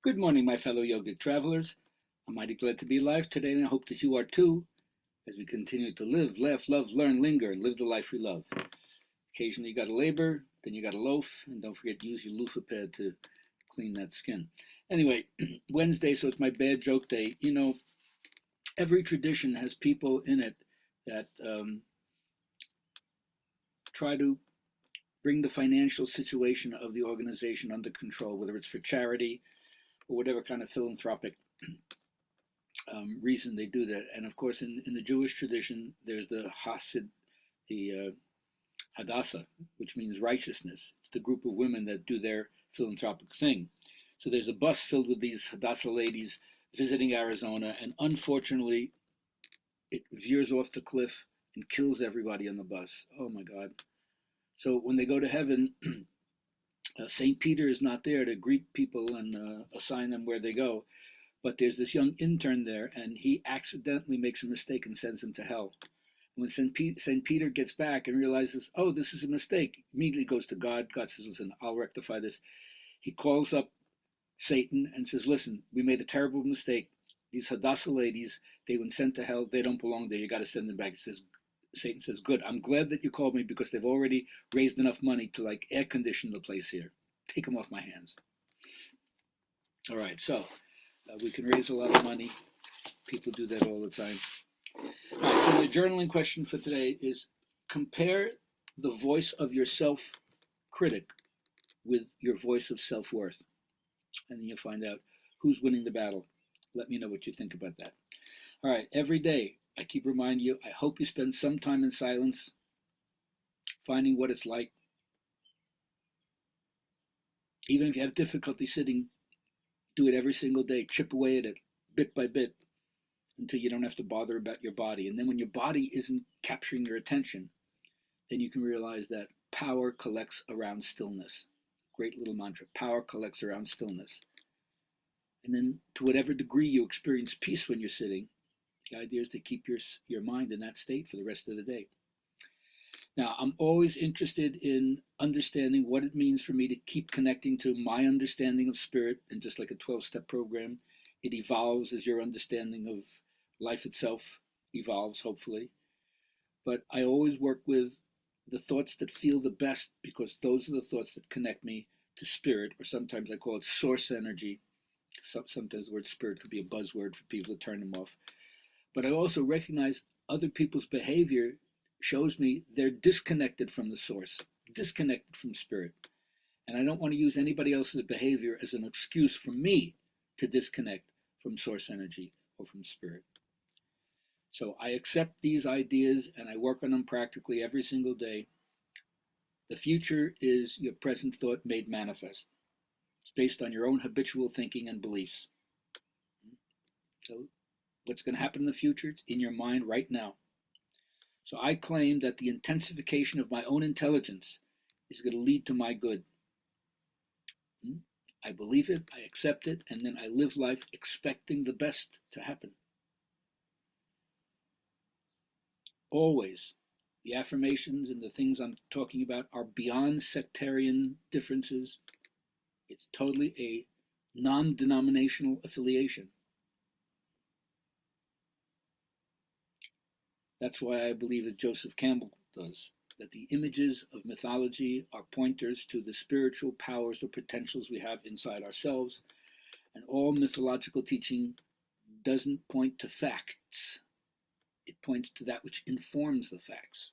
Good morning, my fellow yogic travelers. I'm mighty glad to be alive today, and I hope that you are too, as we continue to live, laugh, love, learn, linger, and live the life we love. Occasionally you gotta labor, then you gotta loaf, and don't forget to use your loofah pad to clean that skin. Anyway, Wednesday, so it's my bad joke day. Every tradition has people in it that try to bring the financial situation of the organization under control, whether it's for charity or whatever kind of philanthropic reason they do that. And of course, in the Jewish tradition, there's the Hasid, the Hadassah, which means righteousness. It's the group of women that do their philanthropic thing. So there's a bus filled with these Hadassah ladies visiting Arizona, and unfortunately, it veers off the cliff and kills everybody on the bus. Oh my God. So when they go to heaven, St. Peter is not there to greet people and assign them where they go. But there's this young intern there, and he accidentally makes a mistake and sends him to hell. When St. Peter gets back and realizes, oh, this is a mistake, immediately goes to God. God says, listen, I'll rectify this. He calls up Satan and says, listen, we made a terrible mistake. These Hadassah ladies, they were sent to hell. They don't belong there. You got to send them back. Satan says, good. I'm glad that you called me because they've already raised enough money to like air condition the place here. Take them off my hands. All right, so we can raise a lot of money. People do that all the time. All right, so the journaling question for today is compare the voice of your self-critic with your voice of self-worth. And then you'll find out who's winning the battle. Let me know what you think about that. All right, every day, I keep reminding you, I hope you spend some time in silence, finding what it's like. Even if you have difficulty sitting, do it every single day. Chip away at it, bit by bit, until you don't have to bother about your body. And then when your body isn't capturing your attention, then you can realize that power collects around stillness. Great little mantra. Power collects around stillness. And then to whatever degree you experience peace when you're sitting, the idea is to keep your mind in that state for the rest of the day. Now, I'm always interested in understanding what it means for me to keep connecting to my understanding of spirit. And just like a 12-step program, it evolves as your understanding of life itself evolves, hopefully. But I always work with the thoughts that feel the best because those are the thoughts that connect me to spirit, or sometimes I call it source energy. Sometimes the word spirit could be a buzzword for people to turn them off. But I also recognize other people's behavior shows me they're disconnected from the source, disconnected from spirit. And I don't want to use anybody else's behavior as an excuse for me to disconnect from source energy or from spirit. So I accept these ideas and I work on them practically every single day. The future is your present thought made manifest. It's based on your own habitual thinking and beliefs. So what's going to happen in the future? It's in your mind right now. So I claim that the intensification of my own intelligence is going to lead to my good. I believe it, I accept it, and then I live life expecting the best to happen. Always. The affirmations and the things I'm talking about are beyond sectarian differences. It's totally a non-denominational affiliation. That's why I believe, as Joseph Campbell does, that the images of mythology are pointers to the spiritual powers or potentials we have inside ourselves, and all mythological teaching doesn't point to facts. It points to that which informs the facts.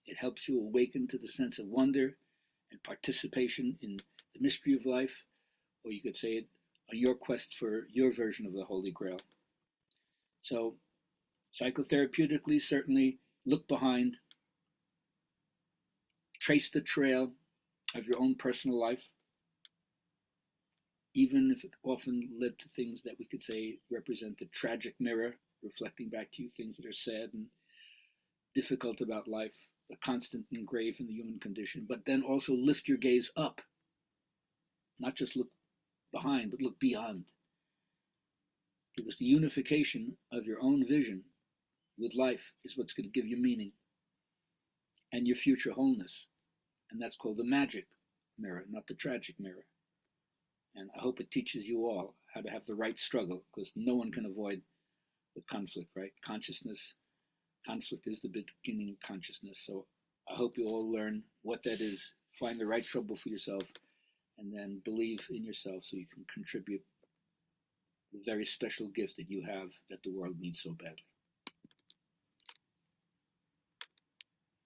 It helps you awaken to the sense of wonder and participation in the mystery of life, or you could say it, on your quest for your version of the Holy Grail. So, psychotherapeutically, certainly look behind, trace the trail of your own personal life, even if it often led to things that we could say represent the tragic mirror, reflecting back to you things that are sad and difficult about life, the constant and grave in the human condition. But then also lift your gaze up, not just look behind, but look beyond. Because the unification of your own vision with life is what's going to give you meaning and your future wholeness. And that's called the magic mirror, not the tragic mirror. And I hope it teaches you all how to have the right struggle, because no one can avoid the conflict, right? Conflict is the beginning of consciousness. So I hope you all learn what that is, find the right trouble for yourself, and then believe in yourself so you can contribute the very special gift that you have that the world needs so badly.